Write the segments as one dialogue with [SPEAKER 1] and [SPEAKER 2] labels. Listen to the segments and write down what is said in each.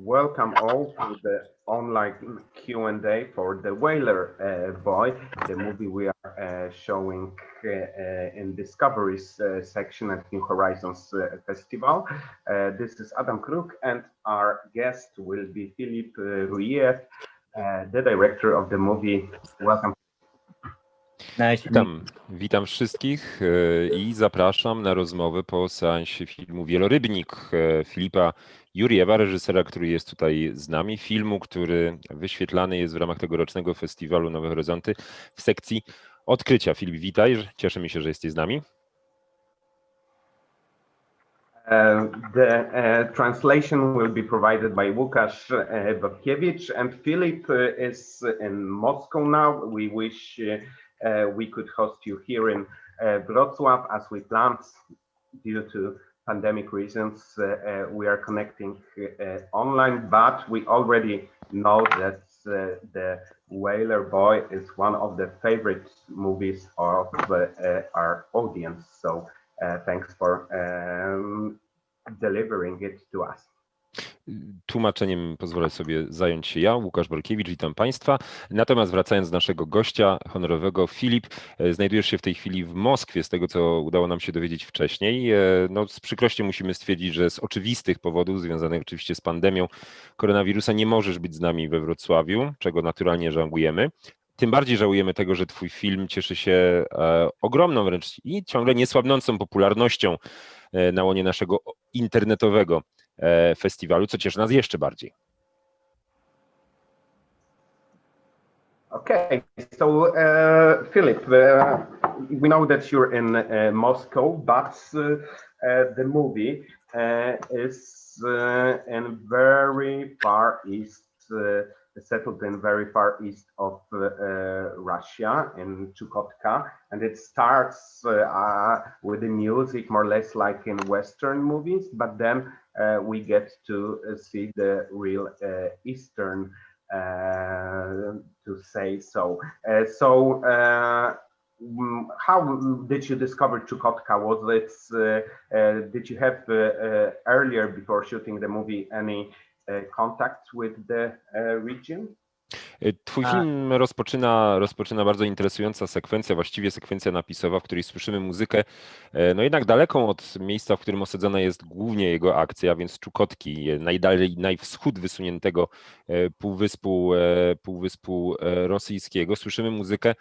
[SPEAKER 1] Welcome all to the online Q&A for The Whaler Boy, the movie we are showing in Discoveries section at New Horizons Festival. This is Adam Kruk and our guest will be Philippe Rouillet, the director of the movie. Welcome.
[SPEAKER 2] Nice to meet
[SPEAKER 3] Witam wszystkich i zapraszam na rozmowę po seansie filmu Wielorybnik Filipa Juriewa, reżysera, który jest tutaj z nami. Filmu, który wyświetlany jest w ramach tegorocznego festiwalu Nowe Horyzonty w sekcji odkrycia. Filip, witaj, cieszymy się, że jesteś z nami.
[SPEAKER 1] The translation will be provided by Łukasz Wojtkiewicz, and Philip is in Moscow now. We wish we could host you here in Wrocław as we planned. Due to pandemic reasons, we are connecting online, but we already know that The Whaler Boy is one of the favorite movies of our audience. So thanks for delivering it to us.
[SPEAKER 3] Tłumaczeniem pozwolę sobie zająć się ja, Łukasz Borkiewicz, witam Państwa. Natomiast wracając do naszego gościa honorowego, Filip, znajdujesz się w tej chwili w Moskwie, z tego co udało nam się dowiedzieć wcześniej. No, z przykrością musimy stwierdzić, że z oczywistych powodów, związanych oczywiście z pandemią koronawirusa, nie możesz być z nami we Wrocławiu, czego naturalnie żałujemy. Tym bardziej żałujemy tego, że twój film cieszy się ogromną wręcz i ciągle niesłabnącą popularnością na łonie naszego internetowego festiwalu, co cieszy nas jeszcze bardziej.
[SPEAKER 1] Okay, so Philip, we know that you're in Moscow, but the movie is in very far east, settled in very far east of Russia, in Chukotka, and it starts with the music more or less like in Western movies, but then we get to see the real Eastern, to say so. How did you discover Chukotka? Was it, did you have earlier, before shooting the movie, any contact with the region?
[SPEAKER 3] Twój film rozpoczyna bardzo interesująca sekwencja, właściwie sekwencja napisowa, w której słyszymy muzykę, no jednak daleką od miejsca, w którym osadzona jest głównie jego akcja, więc Czukotki, najdalej, najwschód wysuniętego półwyspu rosyjskiego. Słyszymy muzykę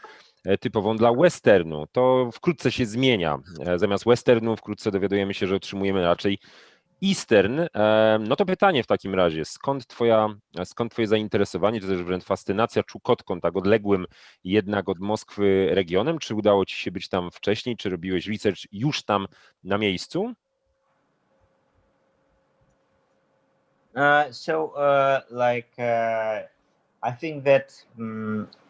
[SPEAKER 3] typową dla westernu. To wkrótce się zmienia. Zamiast westernu wkrótce dowiadujemy się, że otrzymujemy raczej Eastern. No to pytanie w takim razie, skąd twoje zainteresowanie, czy też wręcz fascynacja Czukotką, tak odległym jednak od Moskwy regionem? Czy udało ci się być tam wcześniej, czy robiłeś research już tam na miejscu?
[SPEAKER 2] I think that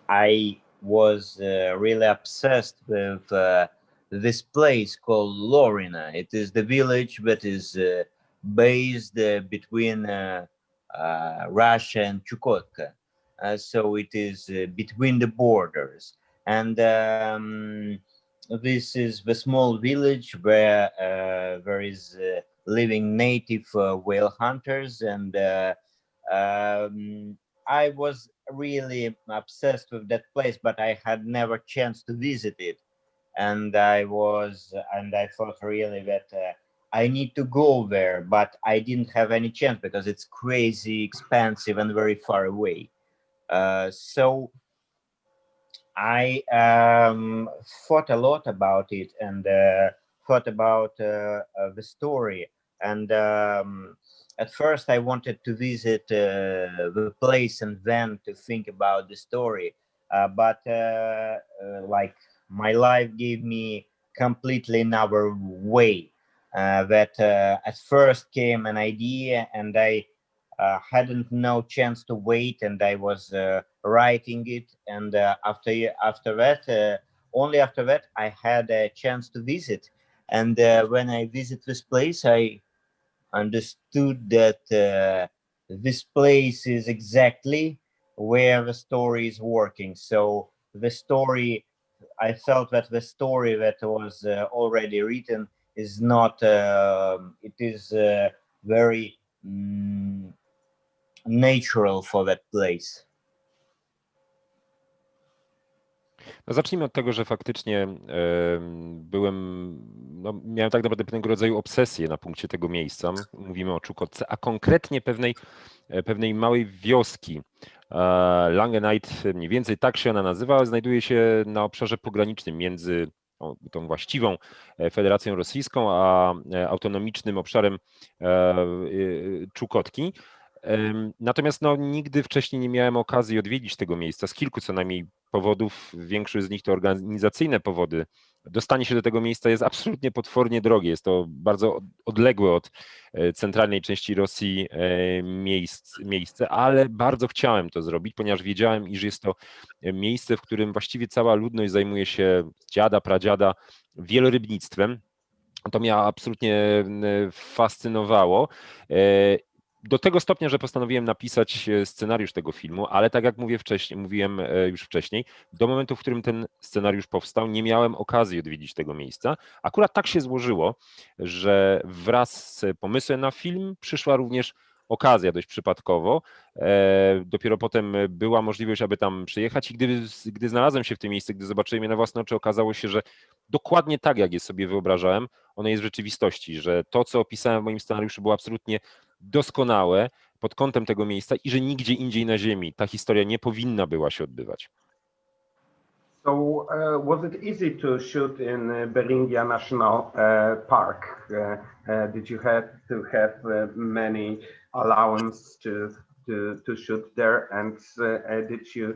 [SPEAKER 2] I was really obsessed with this place called Lorina. It is the village that is based between Russia and Chukotka. So it is between the borders. And this is the small village where there is living native whale hunters. And I was really obsessed with that place, but I had never chance to visit it. And I thought really that I need to go there, but I didn't have any chance because it's crazy expensive and very far away. So I thought a lot about it and thought about the story. And at first I wanted to visit the place and then to think about the story. But like my life gave me completely another way. That at first came an idea and I hadn't no chance to wait, and I was writing it, and only after that I had a chance to visit. And when I visit this place, I understood that this place is exactly where the story is working. So the story, I felt that the story that was already written is not, it is very natural for that place.
[SPEAKER 3] No zacznijmy od tego, że faktycznie miałem tak naprawdę pewnego rodzaju obsesję na punkcie tego miejsca. Mówimy o Czukotce, a konkretnie pewnej małej wioski. Langenheit, mniej więcej tak się ona nazywa, znajduje się na obszarze pogranicznym między tą właściwą Federacją Rosyjską, a autonomicznym obszarem Czukotki. Natomiast nigdy wcześniej nie miałem okazji odwiedzić tego miejsca z kilku co najmniej powodów. Większość z nich to organizacyjne powody. Dostanie się do tego miejsca jest absolutnie potwornie drogie. Jest to bardzo odległe od centralnej części Rosji miejsce, ale bardzo chciałem to zrobić, ponieważ wiedziałem, iż jest to miejsce, w którym właściwie cała ludność zajmuje się dziada, pradziada wielorybnictwem. To mnie absolutnie fascynowało. Do tego stopnia, że postanowiłem napisać scenariusz tego filmu, ale tak jak mówiłem już wcześniej, do momentu, w którym ten scenariusz powstał, nie miałem okazji odwiedzić tego miejsca. Akurat tak się złożyło, że wraz z pomysłem na film przyszła również okazja dość przypadkowo. Dopiero potem była możliwość, aby tam przyjechać i gdy znalazłem się w tym miejscu, gdy zobaczyłem je na własne oczy, okazało się, że dokładnie tak, jak je sobie wyobrażałem, ono jest w rzeczywistości, że to, co opisałem w moim scenariuszu, było absolutnie doskonałe pod kątem tego miejsca i że nigdzie indziej na Ziemi ta historia nie powinna była się odbywać.
[SPEAKER 1] So, was it easy to shoot in Beringia National Park? Did you have to have many allowance to shoot there? And did you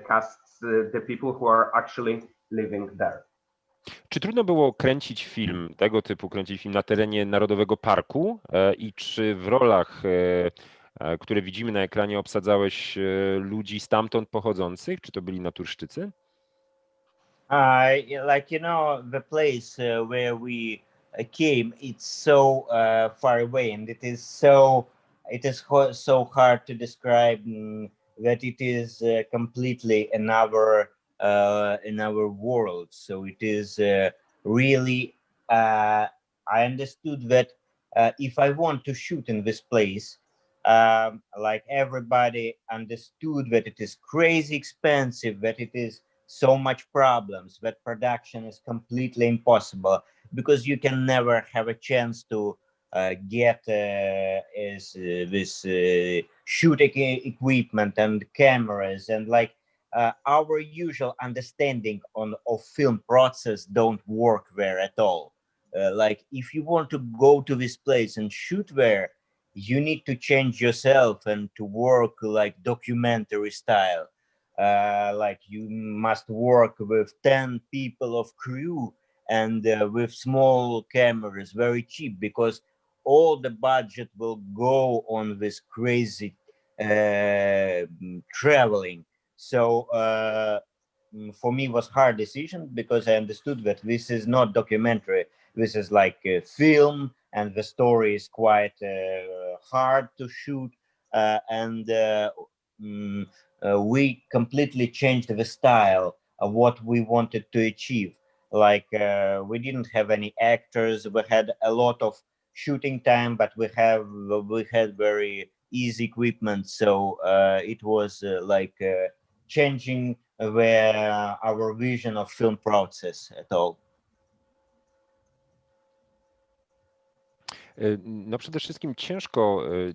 [SPEAKER 1] cast the people who are actually living there?
[SPEAKER 3] Czy trudno było kręcić film tego typu, na terenie Narodowego Parku i czy w rolach, które widzimy na ekranie, obsadzałeś ludzi stamtąd pochodzących? Czy to byli naturszczycy?
[SPEAKER 2] The place where we came, it's so far away, and it is so hard to describe that it is completely another world. So it is really. I understood that if I want to shoot in this place, like everybody understood that it is crazy expensive, that it is so much problems, that production is completely impossible because you can never have a chance to get this shooting equipment and cameras, and our usual understanding of film process don't work there at all. If you want to go to this place and shoot there, you need to change yourself and to work like documentary style. You must work with 10 people of crew and with small cameras, very cheap, because all the budget will go on this crazy traveling. So for me, it was hard decision because I understood that this is not documentary. This is like a film, and the story is quite hard to shoot, and we completely changed the style of what we wanted to achieve. We didn't have any actors. We had a lot of shooting time, but we had very easy equipment. So it was changing our vision of film process at all.
[SPEAKER 3] No przede wszystkim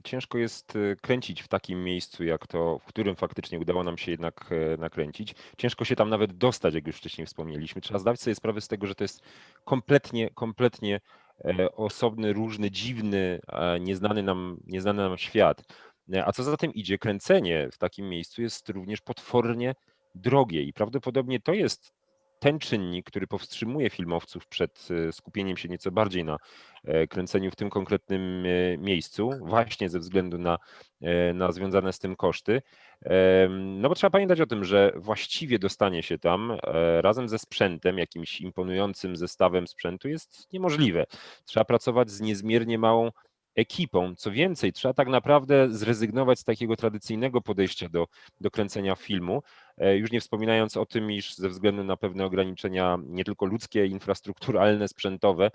[SPEAKER 3] ciężko jest kręcić w takim miejscu, jak to, w którym faktycznie udało nam się jednak nakręcić. Ciężko się tam nawet dostać, jak już wcześniej wspomnieliśmy. Trzeba zdawać sobie sprawę z tego, że to jest kompletnie osobny, różny, dziwny, nieznany nam świat. A co za tym idzie, kręcenie w takim miejscu jest również potwornie drogie i prawdopodobnie to jest ten czynnik, który powstrzymuje filmowców przed skupieniem się nieco bardziej na kręceniu w tym konkretnym miejscu, właśnie ze względu na związane z tym koszty. No bo trzeba pamiętać o tym, że właściwie dostanie się tam razem ze sprzętem, jakimś imponującym zestawem sprzętu jest niemożliwe. Trzeba pracować z niezmiernie małą ekipą. Co więcej, trzeba tak naprawdę zrezygnować z takiego tradycyjnego podejścia do kręcenia filmu, już nie wspominając o tym, iż ze względu na pewne ograniczenia nie tylko ludzkie, infrastrukturalne, sprzętowe,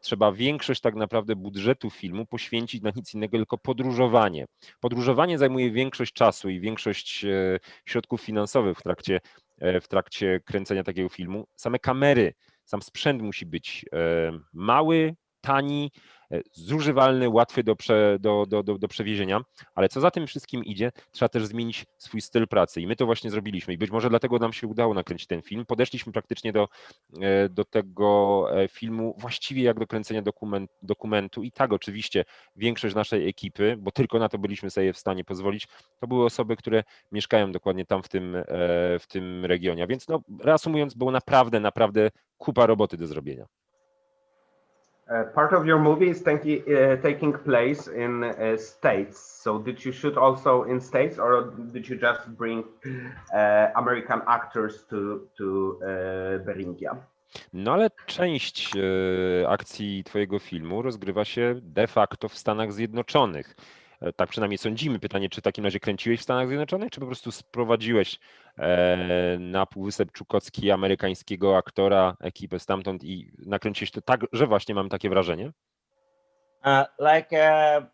[SPEAKER 3] trzeba większość tak naprawdę budżetu filmu poświęcić na nic innego, tylko podróżowanie. Podróżowanie zajmuje większość czasu i większość środków finansowych w trakcie kręcenia takiego filmu. Same kamery, sam sprzęt musi być mały, tani, zużywalny, łatwy do przewiezienia, ale co za tym wszystkim idzie, trzeba też zmienić swój styl pracy i my to właśnie zrobiliśmy i być może dlatego nam się udało nakręcić ten film. Podeszliśmy praktycznie do tego filmu właściwie jak do kręcenia dokumentu i tak oczywiście większość naszej ekipy, bo tylko na to byliśmy sobie w stanie pozwolić, to były osoby, które mieszkają dokładnie tam w tym regionie, a więc no, reasumując, było naprawdę kupa roboty do zrobienia.
[SPEAKER 1] Part of your movie is taking place in States. So did you shoot also in States, or did you just bring American actors to Beringia?
[SPEAKER 3] No ale część akcji twojego filmu rozgrywa się de facto w Stanach Zjednoczonych. Tak przynajmniej sądzimy. Pytanie, czy w takim razie kręciłeś w Stanach Zjednoczonych, czy po prostu sprowadziłeś na Półwysep Czukotski amerykańskiego aktora, ekipę stamtąd i nakręciłeś to tak, że właśnie mam takie wrażenie?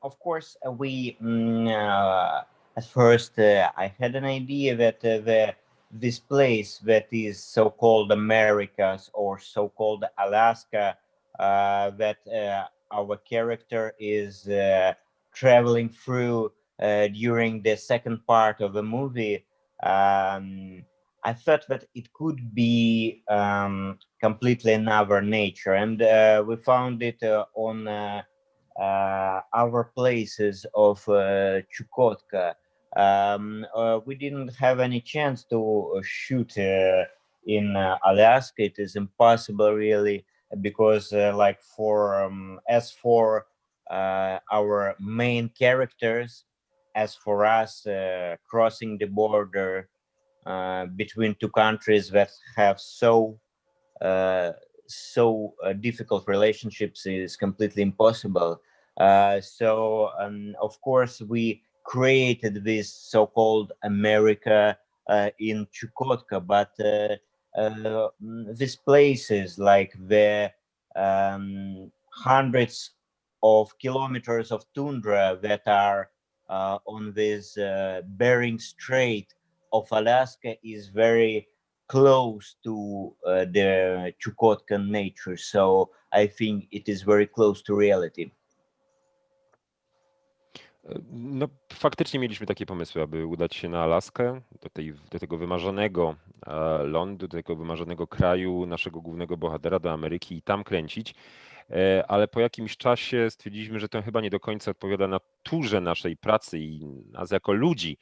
[SPEAKER 2] Of course, at first I had an idea that this place that is so-called Americas or so-called Alaska, that our character is traveling through during the second part of the movie. I thought that it could be completely another nature, and we found it on our places of Chukotka. We didn't have any chance to shoot in Alaska. It is impossible, really, because as for our main characters, as for us crossing the border between two countries that have so difficult relationships is completely impossible. So of course we created this so-called America in Chukotka, but these places, like the hundreds of kilometers of tundra that are on this Bering Strait of Alaska, is very close to the Chukotkan nature. So I think it is very close to reality.
[SPEAKER 3] No, faktycznie mieliśmy takie pomysły, aby udać się na Alaskę, do tego wymarzonego lądu, do tego wymarzonego kraju naszego głównego bohatera, do Ameryki i tam kręcić, ale po jakimś czasie stwierdziliśmy, że to chyba nie do końca odpowiada naturze naszej pracy i nas jako ludzi.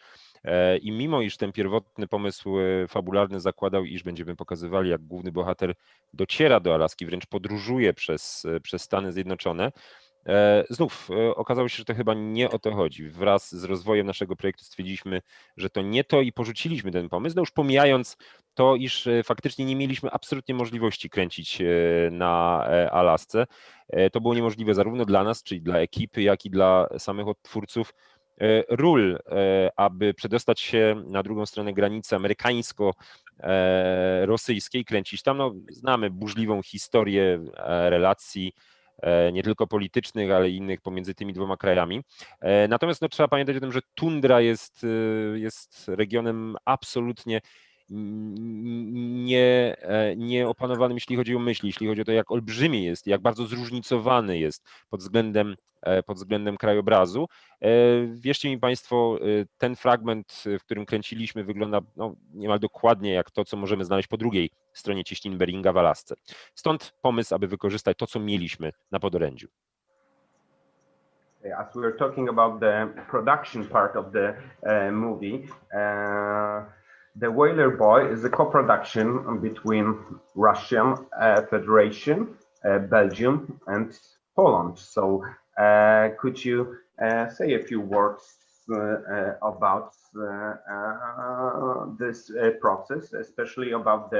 [SPEAKER 3] I mimo iż ten pierwotny pomysł fabularny zakładał, iż będziemy pokazywali, jak główny bohater dociera do Alaski, wręcz podróżuje przez Stany Zjednoczone, znów okazało się, że to chyba nie o to chodzi. Wraz z rozwojem naszego projektu stwierdziliśmy, że to nie to i porzuciliśmy ten pomysł, no już pomijając to, iż faktycznie nie mieliśmy absolutnie możliwości kręcić na Alasce. To było niemożliwe zarówno dla nas, czyli dla ekipy, jak i dla samych odtwórców ról, aby przedostać się na drugą stronę granicy amerykańsko-rosyjskiej, kręcić tam. No, znamy burzliwą historię relacji nie tylko politycznych, ale i innych pomiędzy tymi dwoma krajami. Natomiast no, trzeba pamiętać o tym, że tundra jest regionem absolutnie nieopanowanym, jeśli chodzi o myśli, jeśli chodzi o to, jak olbrzymi jest, jak bardzo zróżnicowany jest pod względem krajobrazu. Wierzcie mi Państwo, ten fragment, w którym kręciliśmy, wygląda no, niemal dokładnie jak to, co możemy znaleźć po drugiej stronie cieśniny Beringa w Alasce. Stąd pomysł, aby wykorzystać to, co mieliśmy na podorędziu.
[SPEAKER 1] As we were talking about the production part of the movie, The Whaler Boy is a co-production between Russian Federation, Belgium, and Poland. So, could you say a few words about this process, especially about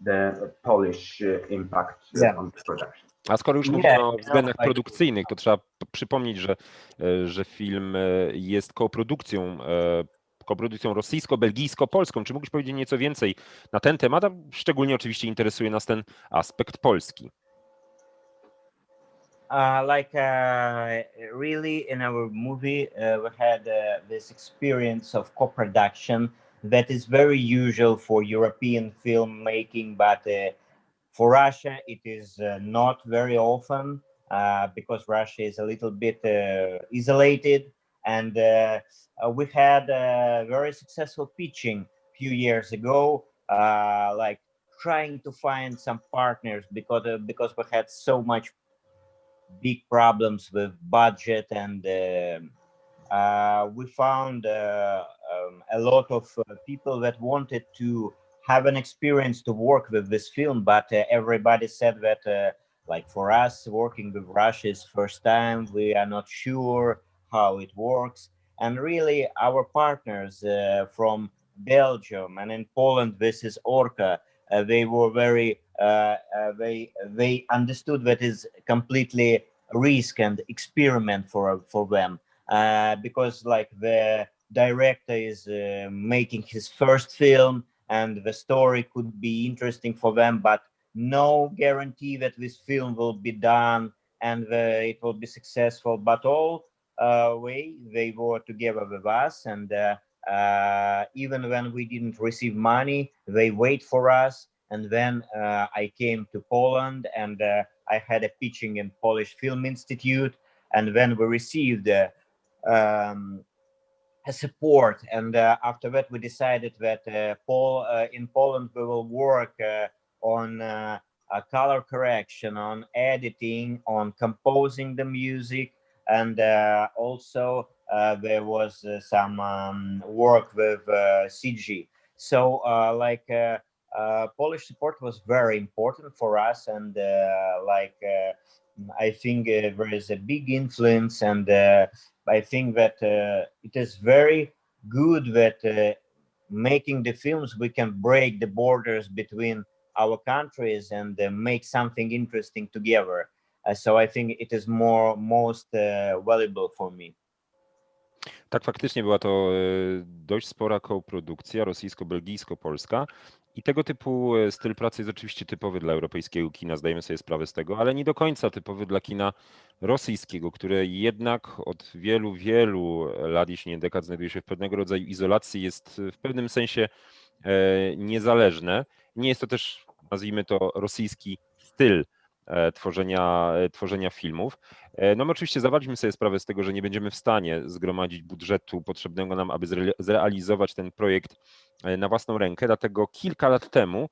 [SPEAKER 1] the Polish impact on the production?
[SPEAKER 3] A skoro już mówimy o względach produkcyjnych, to trzeba przypomnieć, że film jest koprodukcją rosyjsko-belgijsko-polską. Czy mógłbyś powiedzieć nieco więcej na ten temat? A szczególnie oczywiście interesuje nas ten aspekt polski.
[SPEAKER 2] Really in our movie we had this experience of co-production that is very usual for European filmmaking, but for Russia it is not very often because Russia is a little bit isolated, and we had a very successful pitching a few years ago, like trying to find some partners because we had so much big problems with budget, and we found a lot of people that wanted to have an experience to work with this film, but everybody said that like for us working with Russia is first time, we are not sure how it works. And really our partners from Belgium and in Poland, this is Orca, they were very they understood that is completely risk and experiment for them, because like the director is making his first film and the story could be interesting for them, but no guarantee that this film will be done and it will be successful. But all way they were together with us, and even when we didn't receive money, they wait for us. And then I came to Poland, and I had a pitching in Polish Film Institute, and then we received um, a support. And after that, we decided that in Poland we will work on color correction, on editing, on composing the music, and also there was some work with CG. So Polish support was very important for us, and I think there is a big influence, and I think that it is very good that making the films we can break the borders between our countries and make something interesting together. So I think it is most valuable for me.
[SPEAKER 3] Tak, faktycznie była to dość spora koprodukcja rosyjsko-belgijsko-polska i tego typu styl pracy jest oczywiście typowy dla europejskiego kina, zdajemy sobie sprawę z tego, ale nie do końca typowy dla kina rosyjskiego, które jednak od wielu, wielu lat, jeśli nie dekad, znajduje się w pewnego rodzaju izolacji, jest w pewnym sensie niezależne. Nie jest to też, nazwijmy to, rosyjski styl tworzenia filmów. No my oczywiście zdawaliśmy sobie sprawę z tego, że nie będziemy w stanie zgromadzić budżetu potrzebnego nam, aby zrealizować ten projekt na własną rękę, dlatego kilka lat temu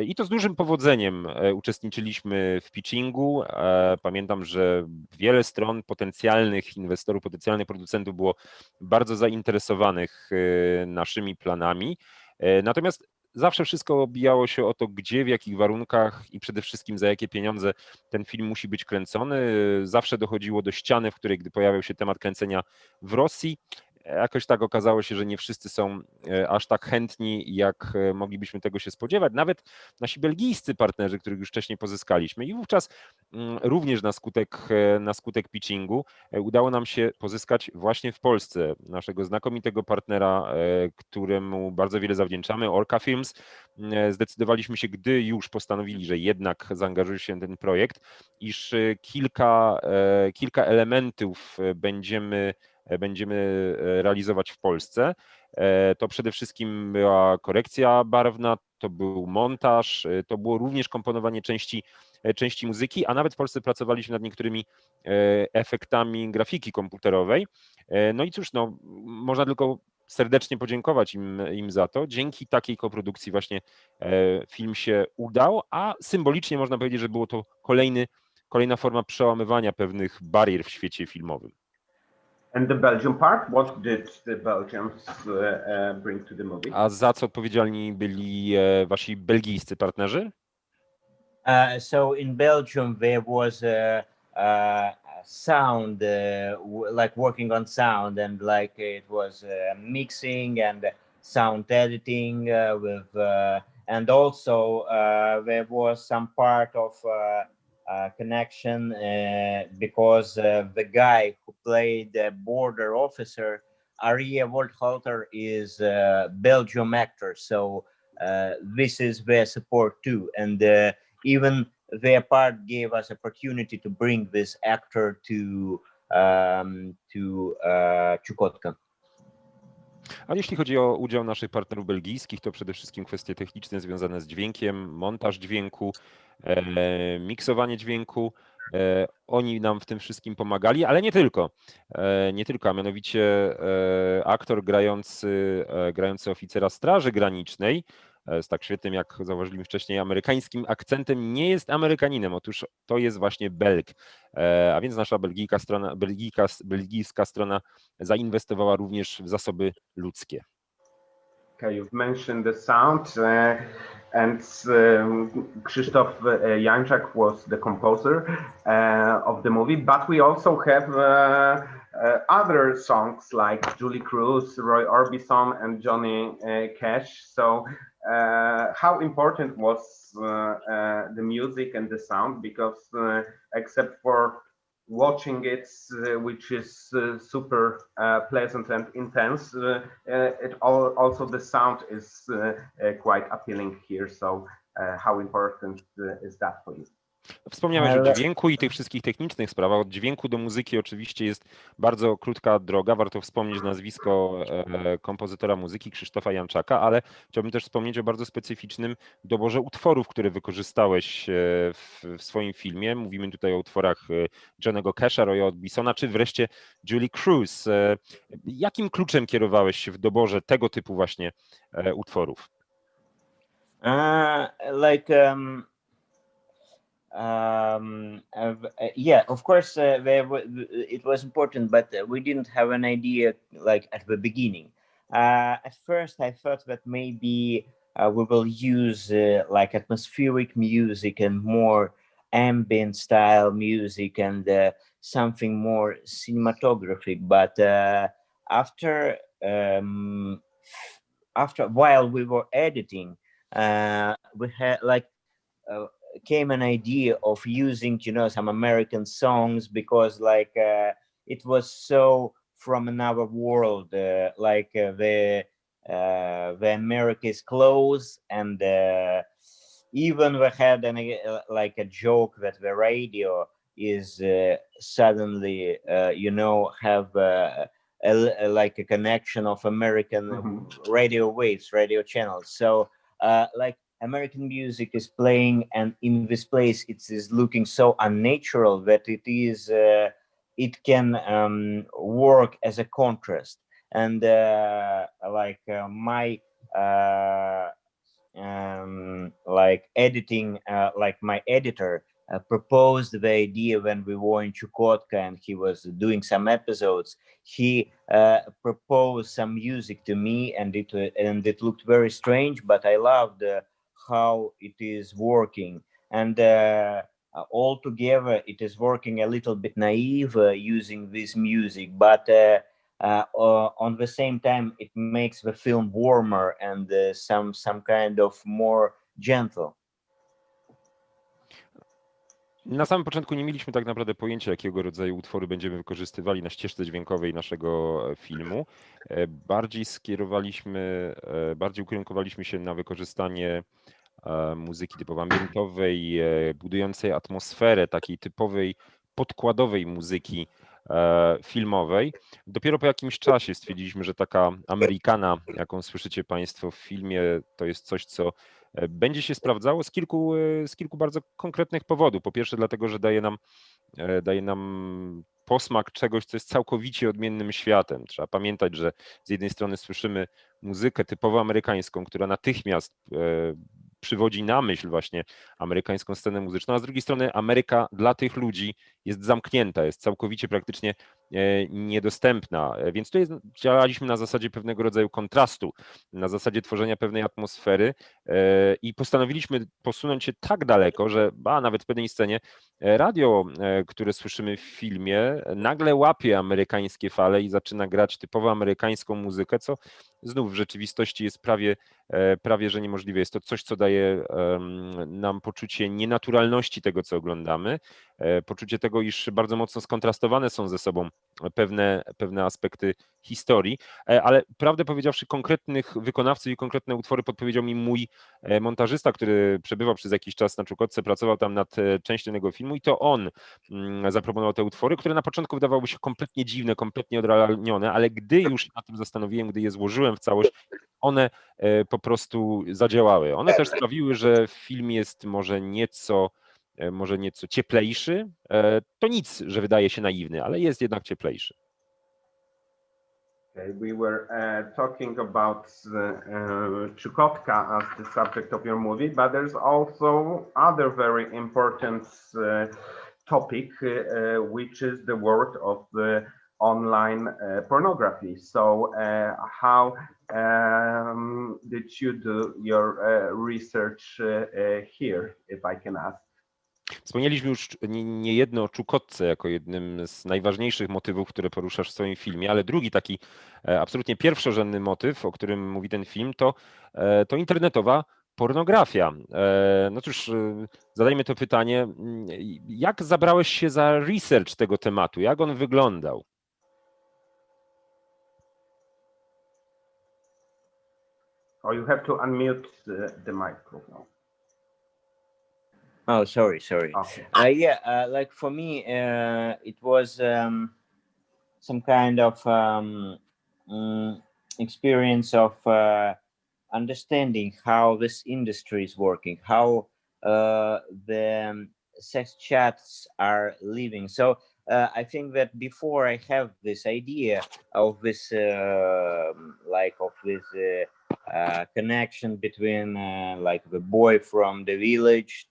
[SPEAKER 3] i to z dużym powodzeniem uczestniczyliśmy w pitchingu. Pamiętam, że wiele stron potencjalnych inwestorów, potencjalnych producentów było bardzo zainteresowanych naszymi planami. Natomiast zawsze wszystko obijało się o to, gdzie, w jakich warunkach i przede wszystkim za jakie pieniądze ten film musi być kręcony. Zawsze dochodziło do ściany, w której gdy pojawiał się temat kręcenia w Rosji, jakoś tak okazało się, że nie wszyscy są aż tak chętni, jak moglibyśmy tego się spodziewać. Nawet nasi belgijscy partnerzy, których już wcześniej pozyskaliśmy. I wówczas również na skutek pitchingu udało nam się pozyskać właśnie w Polsce naszego znakomitego partnera, któremu bardzo wiele zawdzięczamy, Orca Films. Zdecydowaliśmy się, gdy już postanowili, że jednak zaangażują się w ten projekt, iż kilka elementów będziemy realizować w Polsce. To przede wszystkim była korekcja barwna, to był montaż, to było również komponowanie części muzyki, a nawet w Polsce pracowaliśmy nad niektórymi efektami grafiki komputerowej. No i cóż, no, można tylko serdecznie podziękować im za to. Dzięki takiej koprodukcji właśnie film się udał, a symbolicznie można powiedzieć, że było to kolejna forma przełamywania pewnych barier w świecie filmowym.
[SPEAKER 1] And the Belgian part, what did the Belgians bring to the movie?
[SPEAKER 3] A za co odpowiedzialni byli wasi belgijscy partnerzy?
[SPEAKER 2] So in Belgium there was a sound, like working on sound, and like it was mixing and sound editing and also there was some part of connection because the guy who played the border officer, Arie Woldhalter, is a Belgium actor. So this is their support too. And even their part gave us opportunity to bring this actor to Chukotka.
[SPEAKER 3] A jeśli chodzi o udział naszych partnerów belgijskich, to przede wszystkim kwestie techniczne związane z dźwiękiem, montaż dźwięku, miksowanie dźwięku. Oni nam w tym wszystkim pomagali, ale nie tylko. Nie tylko, a mianowicie aktor grający oficera Straży Granicznej z tak świetnym, jak zauważyliśmy wcześniej, amerykańskim akcentem, nie jest Amerykaninem. Otóż to jest właśnie Belg. A więc nasza belgijska strona zainwestowała również w zasoby ludzkie.
[SPEAKER 1] Okay, you've mentioned the sound, and Krzysztof Janczak was the composer of the movie, but we also have other songs like Julie Cruz, Roy Orbison, and Johnny Cash. So how important was the music and the sound? Because except for watching it, which is super pleasant and intense, also the sound is quite appealing here. So how important is that for you?
[SPEAKER 3] Wspomniałeś o dźwięku i tych wszystkich technicznych sprawach. Od dźwięku do muzyki oczywiście jest bardzo krótka droga. Warto wspomnieć nazwisko kompozytora muzyki Krzysztofa Janczaka, ale chciałbym też wspomnieć o bardzo specyficznym doborze utworów, które wykorzystałeś w swoim filmie. Mówimy tutaj o utworach Johnny'ego Casha, Roya Orbisona, czy wreszcie Julie Cruz. Jakim kluczem kierowałeś się w doborze tego typu właśnie utworów?
[SPEAKER 2] Yeah, of course, it was important, but we didn't have an idea like at the beginning. At first, I thought that maybe we will use like atmospheric music and more ambient style music and something more cinematographic. But after while we were editing, we had like came an idea of using, you know, some American songs because like it was so from another world, like the America is close, and even we had like a joke that the radio is suddenly you know, have like a connection of American radio waves, radio channels. So like American music is playing, and in this place it is looking so unnatural that it can work as a contrast. And like my like editing, like my editor proposed the idea when we were in Chukotka and he was doing some episodes. He proposed some music to me, and it looked very strange, but I loved how it is working. And altogether it is working a little bit naive using this music, but on the same time it makes the film warmer and some kind of more gentle.
[SPEAKER 3] Na samym początku nie mieliśmy tak naprawdę pojęcia, jakiego rodzaju utwory będziemy wykorzystywali na ścieżce dźwiękowej naszego filmu. Bardziej ukierunkowaliśmy się na wykorzystanie muzyki typowo ambientowej, budującej atmosferę, takiej typowej podkładowej muzyki filmowej. Dopiero po jakimś czasie stwierdziliśmy, że taka Amerykana, jaką słyszycie Państwo w filmie, to jest coś, co będzie się sprawdzało z kilku bardzo konkretnych powodów. Po pierwsze dlatego, że daje nam posmak czegoś, co jest całkowicie odmiennym światem. Trzeba pamiętać, że z jednej strony słyszymy muzykę typowo amerykańską, która natychmiast przywodzi na myśl właśnie amerykańską scenę muzyczną, a z drugiej strony Ameryka dla tych ludzi jest zamknięta, jest całkowicie praktycznie niedostępna. Więc tu działaliśmy na zasadzie pewnego rodzaju kontrastu, na zasadzie tworzenia pewnej atmosfery i postanowiliśmy posunąć się tak daleko, że nawet w pewnej scenie radio, które słyszymy w filmie, nagle łapie amerykańskie fale i zaczyna grać typowo amerykańską muzykę, co znów w rzeczywistości jest prawie że niemożliwe. Jest to coś, co daje nam poczucie nienaturalności tego, co oglądamy, poczucie tego, iż bardzo mocno skontrastowane są ze sobą pewne aspekty historii, ale prawdę powiedziawszy, konkretnych wykonawców i konkretne utwory podpowiedział mi mój montażysta, który przebywał przez jakiś czas na Czukotce, pracował tam nad częścią tego filmu i to on zaproponował te utwory, które na początku wydawały się kompletnie dziwne, kompletnie odrealnione, ale gdy już się nad tym zastanowiłem, gdy je złożyłem w całość, one po prostu zadziałały. One też sprawiły, że film jest może nieco cieplejszy. To nic, że wydaje się naiwny, ale jest jednak cieplejszy.
[SPEAKER 1] Okay, we were talking about Chukotka as the subject of your movie, but there's also other very important topic, which is the world of the online pornography. So how did you do your research here, if I can ask?
[SPEAKER 3] Wspomnieliśmy już niejedno o Czukotce jako jednym z najważniejszych motywów, które poruszasz w swoim filmie, ale drugi taki absolutnie pierwszorzędny motyw, o którym mówi ten film, to internetowa pornografia. No cóż, zadajmy to pytanie, jak zabrałeś się za research tego tematu? Jak on wyglądał?
[SPEAKER 1] Oh, you have to unmute the microphone.
[SPEAKER 2] Oh, sorry.
[SPEAKER 1] Okay.
[SPEAKER 2] Like for me, it was some kind of experience of understanding how this industry is working, how the sex chats are living. So I think that before I have this idea of this connection between like the boy from the village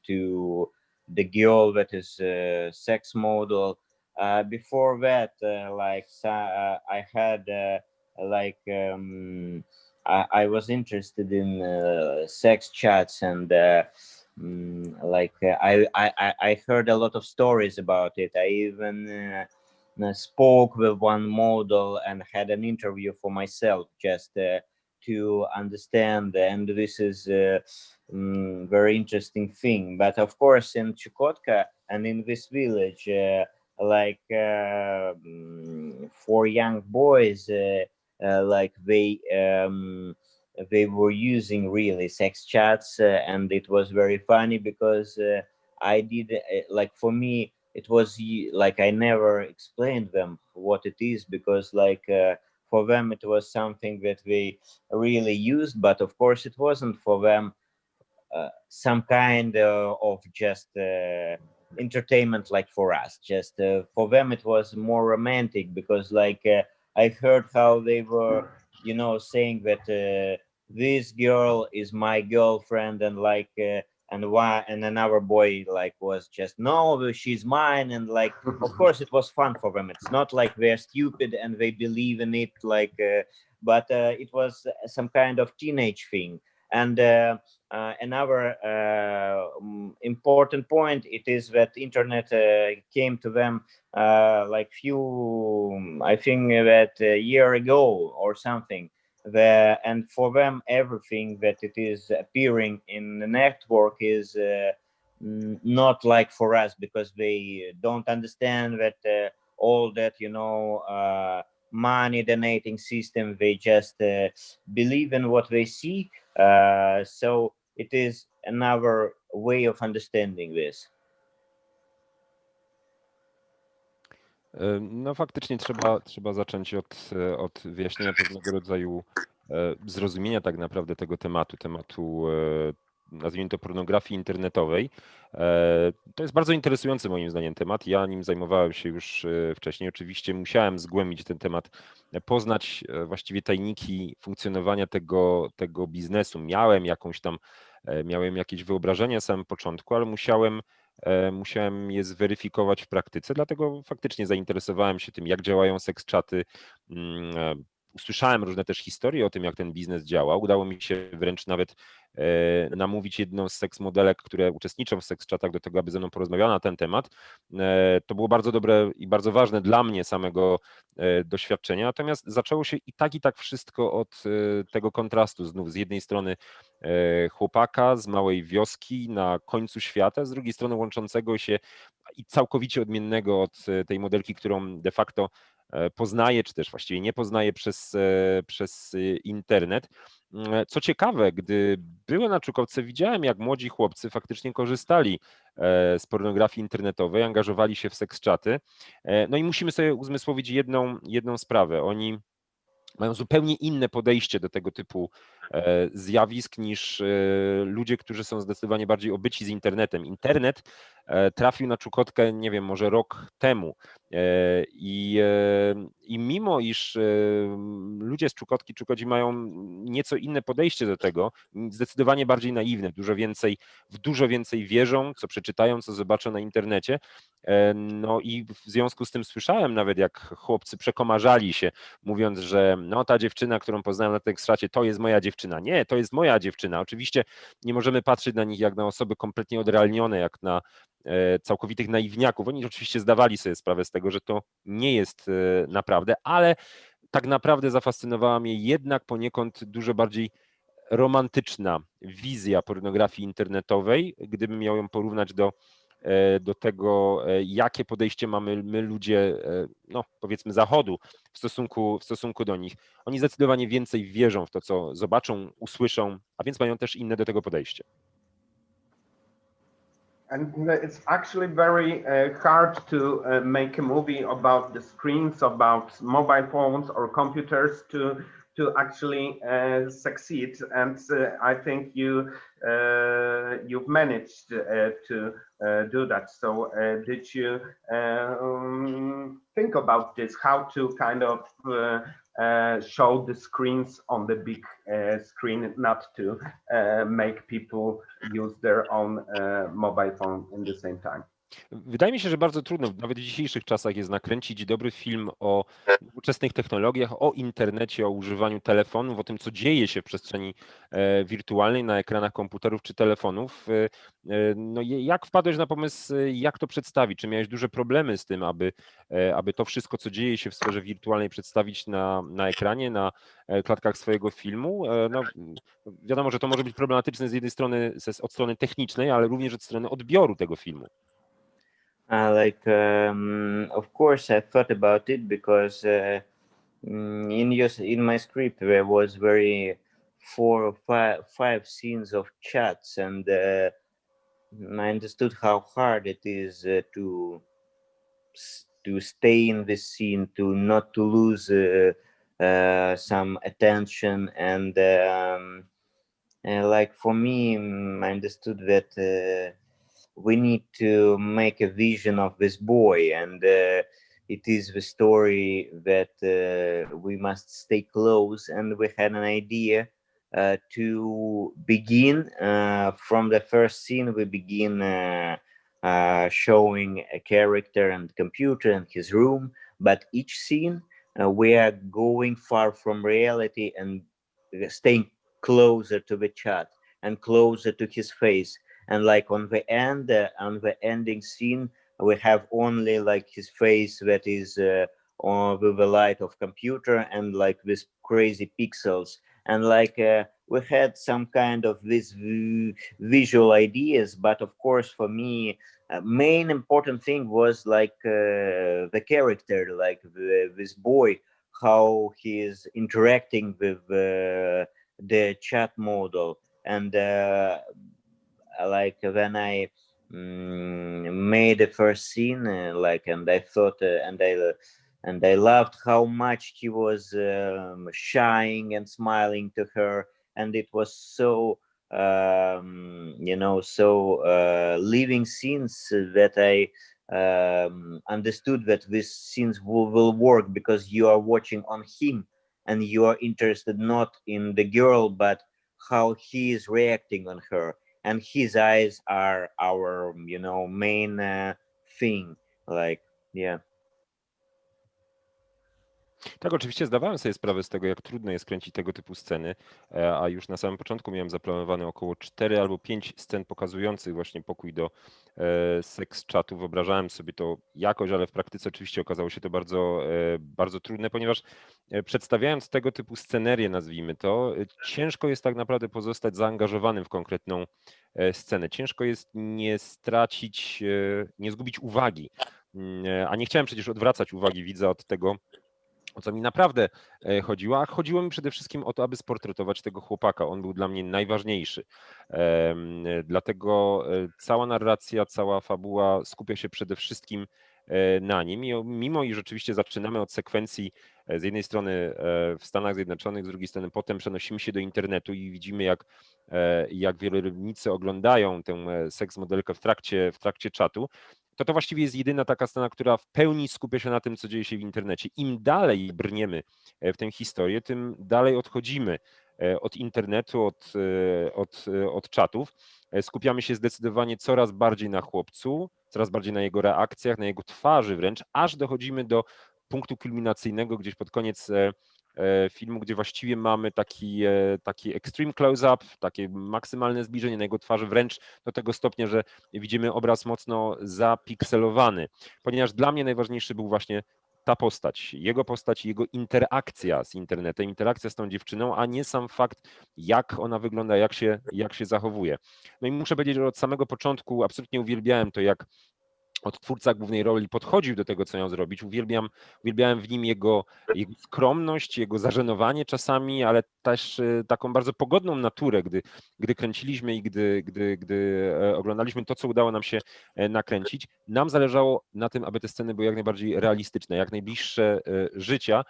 [SPEAKER 2] to the girl that is a sex model. Before that, I had I was interested in sex chats and I heard a lot of stories about it. I even spoke with one model and had an interview for myself just to understand, and this is very interesting thing. But of course in Chukotka and in this village, for young boys, they were using really sex chats, and it was very funny because I did for me it was like I never explained them what it is, because for them it was something that they really used, but of course it wasn't for them some kind of just entertainment like for us. Just for them it was more romantic, because I heard how they were saying that this girl is my girlfriend, and and another boy was just, no, she's mine, and of course it was fun for them. It's not like they're stupid and they believe in it, but it was some kind of teenage thing. And another important point, it is that internet came to them I think that a year ago or something. And for them everything that it is appearing in the network is not like for us, because they don't understand that all that money donating system. They just believe in what they see. So it is another way of understanding this.
[SPEAKER 3] No faktycznie trzeba zacząć od wyjaśnienia pewnego rodzaju zrozumienia tak naprawdę tego tematu nazwijmy to pornografii internetowej. To jest bardzo interesujący moim zdaniem temat. Ja nim zajmowałem się już wcześniej. Oczywiście musiałem zgłębić ten temat, poznać właściwie tajniki funkcjonowania tego biznesu. Miałem jakieś wyobrażenie na samym początku, ale musiałem musiałem je zweryfikować w praktyce, dlatego faktycznie zainteresowałem się tym, jak działają seks czaty. Usłyszałem różne też historie o tym, jak ten biznes działa. Udało mi się wręcz nawet namówić jedną z seks modelek, które uczestniczą w seks chatach, do tego, aby ze mną porozmawiała na ten temat. To było bardzo dobre i bardzo ważne dla mnie samego doświadczenia. Natomiast zaczęło się i tak wszystko od tego kontrastu. Znów z jednej strony chłopaka z małej wioski na końcu świata, z drugiej strony łączącego się i całkowicie odmiennego od tej modelki, którą de facto poznaje, czy też właściwie nie poznaje przez internet. Co ciekawe, gdy byłem na Czukowce, widziałem, jak młodzi chłopcy faktycznie korzystali z pornografii internetowej, angażowali się w seks czaty. No i musimy sobie uzmysłowić jedną sprawę. Oni mają zupełnie inne podejście do tego typu zjawisk niż ludzie, którzy są zdecydowanie bardziej obyci z internetem. Internet trafił na Czukotkę, nie wiem, może rok temu i mimo iż ludzie z Czukotki mają nieco inne podejście do tego, zdecydowanie bardziej naiwne, w dużo więcej wierzą, co przeczytają, co zobaczą na internecie. No i w związku z tym słyszałem nawet, jak chłopcy przekomarzali się, mówiąc, że no ta dziewczyna, którą poznałem na Tekstracie, to jest moja dziewczyna. Nie, to jest moja dziewczyna. Oczywiście nie możemy patrzeć na nich jak na osoby kompletnie odrealnione, jak na całkowitych naiwniaków. Oni oczywiście zdawali sobie sprawę z tego, że to nie jest naprawdę, ale tak naprawdę zafascynowała mnie jednak poniekąd dużo bardziej romantyczna wizja pornografii internetowej, gdybym miał ją porównać do tego, jakie podejście mamy my ludzie, no powiedzmy Zachodu w stosunku do nich. Oni zdecydowanie więcej wierzą w to, co zobaczą, usłyszą, a więc mają też inne do tego podejście.
[SPEAKER 1] And it's actually very hard to make a movie about the screens, about mobile phones or computers to actually succeed. And I think you've managed to do that. So did you think about this? How to kind of show the screens on the big screen, not to make people use their own mobile phone in the same time?
[SPEAKER 3] Wydaje mi się, że bardzo trudno, nawet w dzisiejszych czasach, jest nakręcić dobry film o nowoczesnych technologiach, o internecie, o używaniu telefonów, o tym, co dzieje się w przestrzeni wirtualnej, na ekranach komputerów czy telefonów. No, jak wpadłeś na pomysł, jak to przedstawić? Czy miałeś duże problemy z tym, aby to wszystko, co dzieje się w sferze wirtualnej, przedstawić na ekranie, na klatkach swojego filmu? No, wiadomo, że to może być problematyczne z jednej strony, od strony technicznej, ale również od strony odbioru tego filmu.
[SPEAKER 2] Of course, I thought about it because in my script there was very 4 or 5 scenes of chats, and I understood how hard it is to stay in this scene, not to lose some attention, and like for me, I understood that. We need to make a vision of this boy, and it is the story that we must stay close. And we had an idea to begin from the first scene. We begin showing a character and computer and his room, but each scene we are going far from reality and staying closer to the chat and closer to his face. And like on the ending scene, we have only like his face that is on with the light of computer and like this crazy pixels. And like we had some kind of this visual ideas, but of course for me, main important thing was like the character, like this boy, how he is interacting with the chat model. And like when I made the first scene, and I thought, and I loved how much he was shying and smiling to her, and it was so so living scenes that I understood that these scenes will work because you are watching on him and you are interested not in the girl but how he is reacting on her. and his eyes are our, main thing. Like, yeah.
[SPEAKER 3] Tak, oczywiście zdawałem sobie sprawę z tego, jak trudno jest kręcić tego typu sceny, a już na samym początku miałem zaplanowane około 4 albo 5 scen pokazujących właśnie pokój do seks czatu. Wyobrażałem sobie to jakoś, ale w praktyce oczywiście okazało się to bardzo trudne, ponieważ przedstawiając tego typu scenerię, nazwijmy to, ciężko jest tak naprawdę pozostać zaangażowanym w konkretną scenę. Ciężko jest nie stracić, nie zgubić uwagi. A nie chciałem przecież odwracać uwagi widza od tego, o co mi naprawdę chodziło, a chodziło mi przede wszystkim o to, aby sportretować tego chłopaka. On był dla mnie najważniejszy. Dlatego cała narracja, cała fabuła skupia się przede wszystkim na nim. I mimo iż rzeczywiście zaczynamy od sekwencji z jednej strony w Stanach Zjednoczonych, z drugiej strony potem przenosimy się do internetu i widzimy, jak wielorybnicy oglądają tę seks modelkę w trakcie czatu, to właściwie jest jedyna taka scena, która w pełni skupia się na tym, co dzieje się w internecie. Im dalej brniemy w tę historię, tym dalej odchodzimy od internetu, od czatów. Skupiamy się zdecydowanie coraz bardziej na chłopcu, coraz bardziej na jego reakcjach, na jego twarzy wręcz, aż dochodzimy do punktu kulminacyjnego gdzieś pod koniec filmu, gdzie właściwie mamy taki extreme close-up, takie maksymalne zbliżenie na jego twarzy, wręcz do tego stopnia, że widzimy obraz mocno zapikselowany, ponieważ dla mnie najważniejszy był właśnie ta postać, i jego interakcja z internetem, interakcja z tą dziewczyną, a nie sam fakt, jak ona wygląda, jak się zachowuje. No i muszę powiedzieć, że od samego początku absolutnie uwielbiałem to, jak odtwórca głównej roli podchodził do tego, co miał zrobić. Uwielbiałem w nim jego skromność, jego zażenowanie czasami, ale też taką bardzo pogodną naturę, gdy kręciliśmy i gdy oglądaliśmy to, co udało nam się nakręcić. Nam zależało na tym, aby te sceny były jak najbardziej realistyczne, jak najbliższe życia.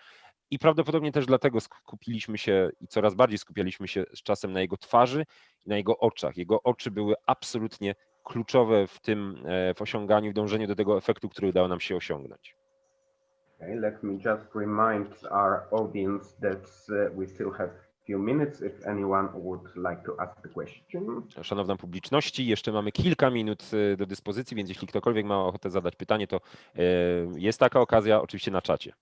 [SPEAKER 3] I prawdopodobnie też dlatego skupiliśmy się i coraz bardziej skupialiśmy się z czasem na jego twarzy i na jego oczach. Jego oczy były absolutnie kluczowe w osiąganiu, w dążeniu do tego efektu, który udało nam się osiągnąć.
[SPEAKER 1] Okay, let me just remind our audience that we still have few minutes if anyone would like to ask the question.
[SPEAKER 3] Szanowna publiczności, jeszcze mamy kilka minut do dyspozycji, więc jeśli ktokolwiek ma ochotę zadać pytanie, to jest taka okazja oczywiście na czacie.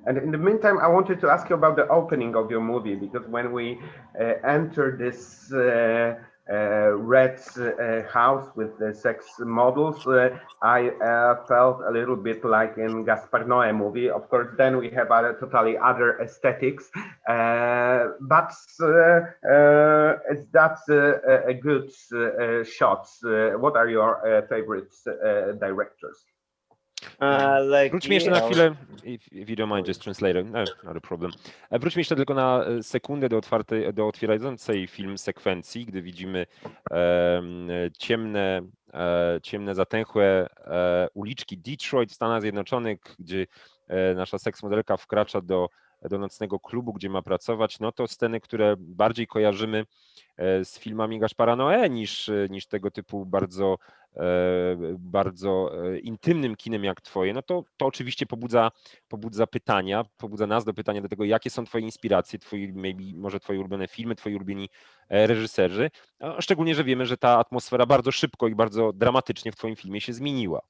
[SPEAKER 1] And in the meantime, I wanted to ask you about the opening of your movie, because when we enter this red house with the sex models, I felt a little bit like in Gaspar Noé movie. Of course, then we have totally other aesthetics, but is that a good shot? What are your favorite directors?
[SPEAKER 3] Wróćmy jeszcze na chwilę, if you don't mind, just translator, no, not a problem. Wróćmy jeszcze tylko na sekundę do otwierającej film sekwencji, gdy widzimy ciemne, zatęchłe uliczki Detroit w Stanach Zjednoczonych, gdzie nasza seksmodelka wkracza do nocnego klubu, gdzie ma pracować. No to sceny, które bardziej kojarzymy z filmami Gaspara Noé niż tego typu bardzo intymnym kinem jak twoje, no to oczywiście pobudza pytania, pobudza nas do pytania do tego, jakie są twoje inspiracje, może twoje ulubione filmy, twoi ulubieni reżyserzy, szczególnie, że wiemy, że ta atmosfera bardzo szybko i bardzo dramatycznie w twoim filmie się zmieniła.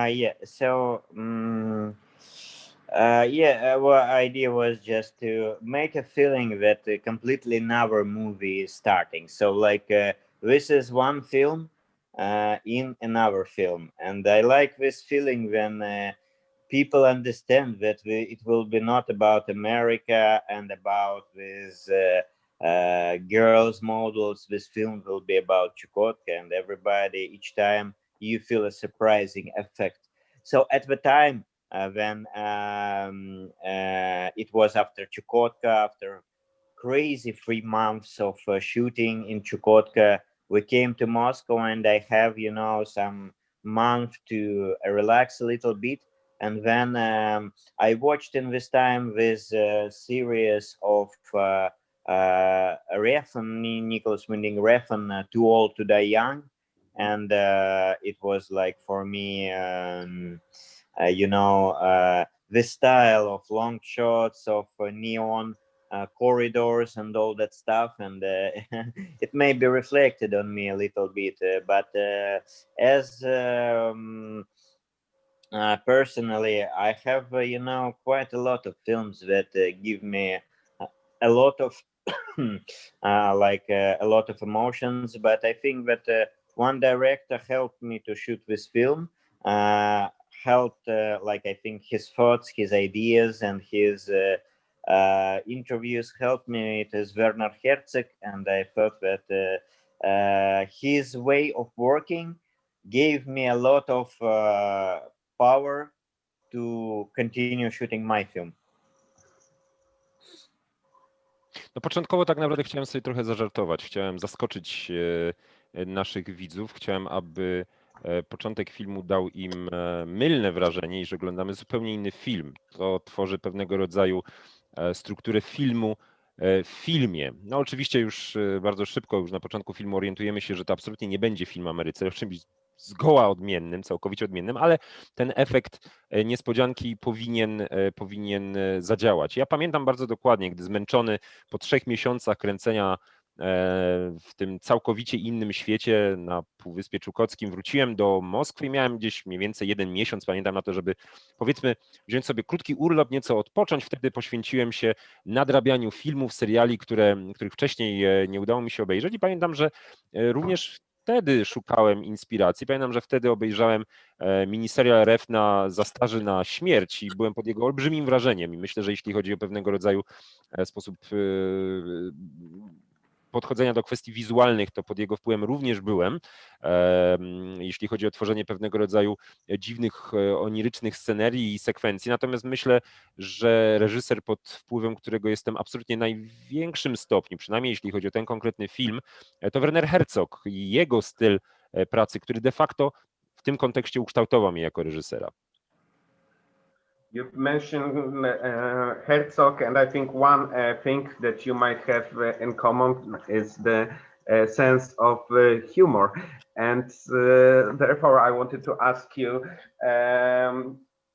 [SPEAKER 2] Yeah, so our idea was just to make a feeling that a completely another movie is starting. So like this is one film in another film, and I like this feeling when people understand that it will be not about America and about these girls models. This film will be about Chukotka, and everybody each time you feel a surprising effect. So at the time when it was after Chukotka, after crazy 3 months of shooting in Chukotka, we came to Moscow, and I have, some month to relax a little bit. And then I watched in this time this series of Refn, Nicholas Winding Refn, Too Old to Die Young. And it was like for me, the style of long shots of neon corridors and all that stuff, and it may be reflected on me a little bit. But as personally, I have quite a lot of films that give me a lot of a lot of emotions. But I think that one director helped me to shoot this film. Helped I think his thoughts, his ideas, and his interviews helped me. It is Werner Herzog, and I thought that his way of working gave me a lot of power to continue shooting my film.
[SPEAKER 3] No początkowo tak naprawdę chciałem sobie trochę zażartować. Chciałem zaskoczyć naszych widzów. Chciałem, aby początek filmu dał im mylne wrażenie, iż oglądamy zupełnie inny film. To tworzy pewnego rodzaju strukturę filmu w filmie. No oczywiście już bardzo szybko, już na początku filmu orientujemy się, że to absolutnie nie będzie film Ameryce, o czymś zgoła odmiennym, całkowicie odmiennym, ale ten efekt niespodzianki powinien zadziałać. Ja pamiętam bardzo dokładnie, gdy zmęczony po 3 miesiącach kręcenia w tym całkowicie innym świecie na Półwyspie Czukotkim wróciłem do Moskwy i miałem gdzieś mniej więcej 1 miesiąc, pamiętam, na to, żeby powiedzmy wziąć sobie krótki urlop, nieco odpocząć. Wtedy poświęciłem się nadrabianiu filmów, seriali, których wcześniej nie udało mi się obejrzeć i pamiętam, że również wtedy szukałem inspiracji. Pamiętam, że wtedy obejrzałem miniserial RF Za starzy na śmierć i byłem pod jego olbrzymim wrażeniem i myślę, że jeśli chodzi o pewnego rodzaju sposób podchodzenia do kwestii wizualnych, to pod jego wpływem również byłem. Jeśli chodzi o tworzenie pewnego rodzaju dziwnych, onirycznych scenerii i sekwencji. Natomiast myślę, że reżyser, pod wpływem którego jestem absolutnie największym stopniu, przynajmniej jeśli chodzi o ten konkretny film, to Werner Herzog i jego styl pracy, który de facto w tym kontekście ukształtował mnie jako reżysera.
[SPEAKER 1] You've mentioned Herzog, and I think one thing that you might have in common is the sense of humor. And therefore, I wanted to ask you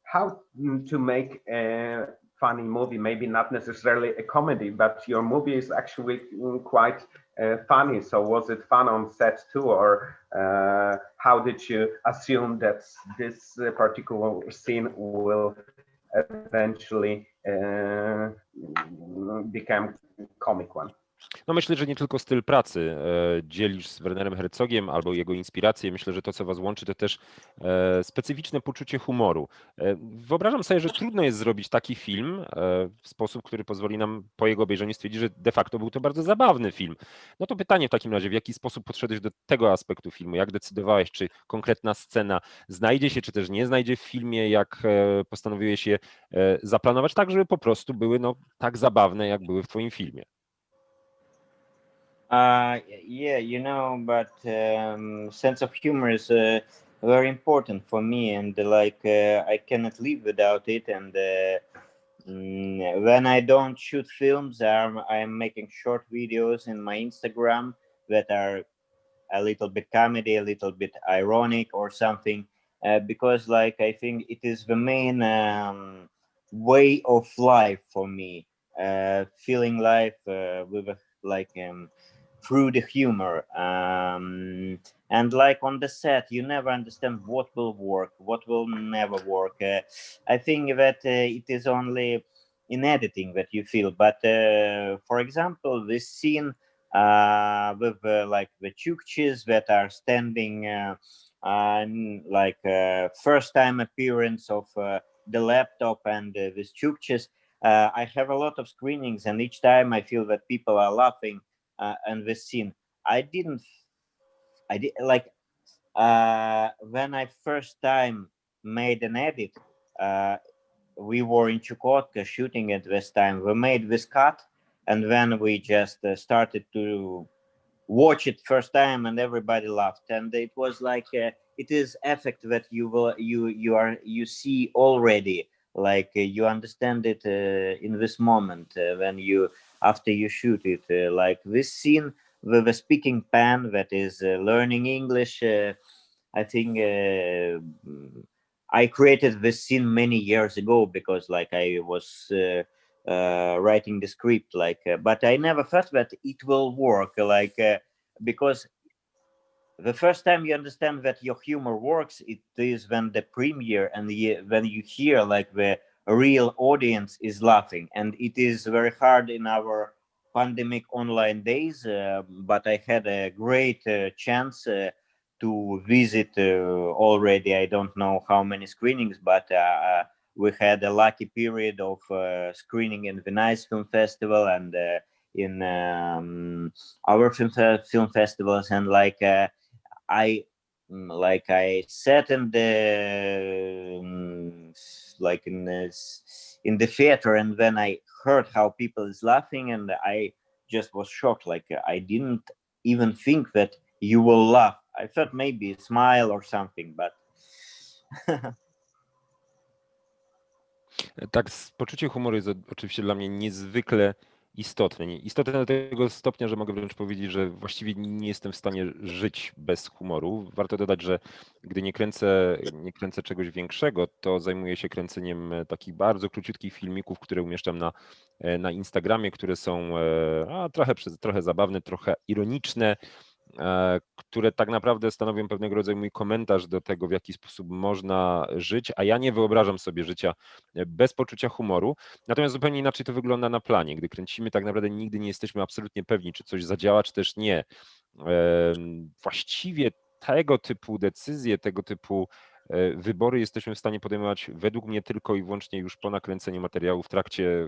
[SPEAKER 1] how to make a funny movie, maybe not necessarily a comedy, but your movie is actually quite funny. So was it fun on set too, or how did you assume that this particular scene will eventually become comic one?
[SPEAKER 3] No myślę, że nie tylko styl pracy dzielisz z Wernerem Herzogiem albo jego inspiracje. Myślę, że to, co was łączy, to też specyficzne poczucie humoru. Wyobrażam sobie, że trudno jest zrobić taki film w sposób, który pozwoli nam po jego obejrzeniu stwierdzić, że de facto był to bardzo zabawny film. No to pytanie w takim razie, w jaki sposób podszedłeś do tego aspektu filmu? Jak decydowałeś, czy konkretna scena znajdzie się, czy też nie znajdzie w filmie? Jak postanowiłeś je zaplanować tak, żeby po prostu były tak zabawne, jak były w twoim filmie?
[SPEAKER 2] Yeah, but sense of humor is very important for me, and I cannot live without it. And when I don't shoot films, I'm making short videos in my Instagram that are a little bit comedy, a little bit ironic or something, because I think it is the main way of life for me, feeling life with through the humor, and on the set you never understand what will work, what will never work. I think that it is only in editing that you feel, but for example, this scene with the Chukchis that are standing first time appearance of the laptop and this Chukchis. I have a lot of screenings, and each time I feel that people are laughing and this scene. I did when I first time made an edit. We were in Chukotka shooting at this time. We made this cut, and then we just started to watch it first time, and everybody laughed. And it was it is effect that you see already. You understand it in this moment when you after you shoot it. This scene with a speaking pan that is learning English. I think I created this scene many years ago because I was writing the script. But I never thought that it will work. Because the first time you understand that your humor works, it is when the premiere and when you hear the real audience is laughing, and it is very hard in our pandemic online days. But I had a great chance to visit already. I don't know how many screenings, but we had a lucky period of screening in the Venice Film Festival and in our film festivals, and I sat in the in the theater, and then I heard how people is laughing, and I just was shocked. I didn't even think that you will laugh. I thought maybe a smile or something, but
[SPEAKER 3] Tak, poczucie humoru jest oczywiście dla mnie niezwykle istotne. Istotne do tego stopnia, że mogę wręcz powiedzieć, że właściwie nie jestem w stanie żyć bez humoru. Warto dodać, że gdy nie kręcę czegoś większego, to zajmuję się kręceniem takich bardzo króciutkich filmików, które umieszczam na Instagramie, które są trochę zabawne, trochę ironiczne, które tak naprawdę stanowią pewnego rodzaju mój komentarz do tego, w jaki sposób można żyć, a ja nie wyobrażam sobie życia bez poczucia humoru. Natomiast zupełnie inaczej to wygląda na planie. Gdy kręcimy, tak naprawdę nigdy nie jesteśmy absolutnie pewni, czy coś zadziała, czy też nie. Właściwie tego typu decyzje, tego typu wybory jesteśmy w stanie podejmować według mnie tylko i wyłącznie już po nakręceniu materiału w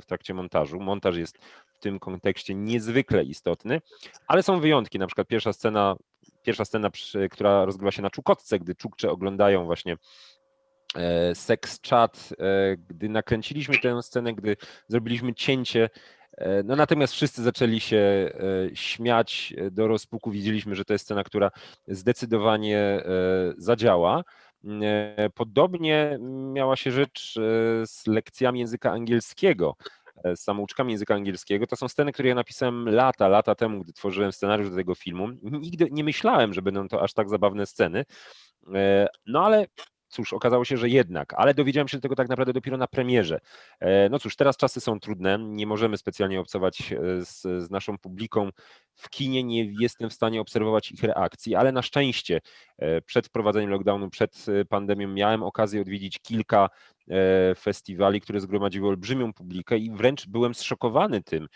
[SPEAKER 3] trakcie montażu. Montaż jest w tym kontekście niezwykle istotny, ale są wyjątki. Na przykład pierwsza scena, która rozgrywa się na Czukotce, gdy Czukcze oglądają właśnie seks chat, gdy nakręciliśmy tę scenę, gdy zrobiliśmy cięcie, no natomiast wszyscy zaczęli się śmiać do rozpuku. Widzieliśmy, że to jest scena, która zdecydowanie zadziała. Podobnie miała się rzecz z lekcjami języka angielskiego, z samouczkami języka angielskiego. To są sceny, które ja napisałem lata temu, gdy tworzyłem scenariusz do tego filmu. Nigdy nie myślałem, że będą to aż tak zabawne sceny. No ale cóż, okazało się, że jednak, ale dowiedziałem się tego tak naprawdę dopiero na premierze. No cóż, teraz czasy są trudne, nie możemy specjalnie obcować z naszą publiką w kinie, nie jestem w stanie obserwować ich reakcji, ale na szczęście przed wprowadzeniem lockdownu, przed pandemią miałem okazję odwiedzić kilka festiwali, które zgromadziły olbrzymią publikę i wręcz byłem zszokowany tym,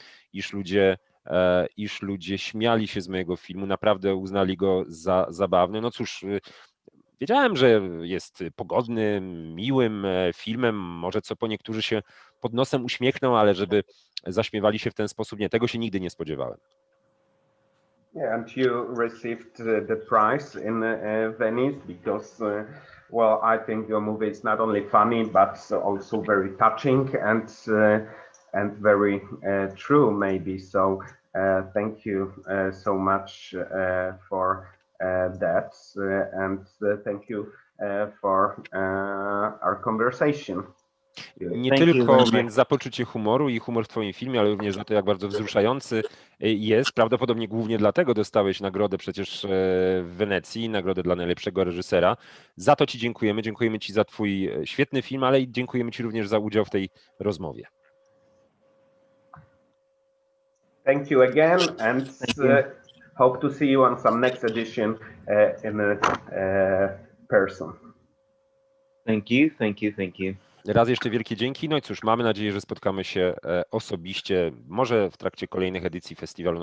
[SPEAKER 3] iż ludzie śmiali się z mojego filmu, naprawdę uznali go za zabawny. No cóż, wiedziałem, że jest pogodnym, miłym filmem, może co po niektórzy się pod nosem uśmiechną, ale żeby zaśmiewali się w ten sposób, nie, tego się nigdy nie spodziewałem.
[SPEAKER 1] Yeah, and you received the prize in Venice because, well, I think your movie is not only funny but also very touching and very true, maybe. So, thank you so much for that, and thank you for our conversation.
[SPEAKER 3] Nie
[SPEAKER 2] Thank you
[SPEAKER 3] tylko
[SPEAKER 2] very much.
[SPEAKER 3] więc za poczucie humoru i humor w twoim filmie, ale również za to, jak bardzo wzruszający jest. Prawdopodobnie głównie dlatego dostałeś nagrodę przecież w Wenecji, nagrodę dla najlepszego reżysera. Za to ci dziękujemy. Dziękujemy ci za twój świetny film, ale i dziękujemy ci również za udział w tej rozmowie.
[SPEAKER 1] Thank you again, and hope to see you on some next edition in person.
[SPEAKER 2] Thank you, thank you, thank you.
[SPEAKER 3] Raz jeszcze wielkie dzięki. No i cóż, mamy nadzieję, że spotkamy się osobiście, może w trakcie kolejnych edycji festiwalu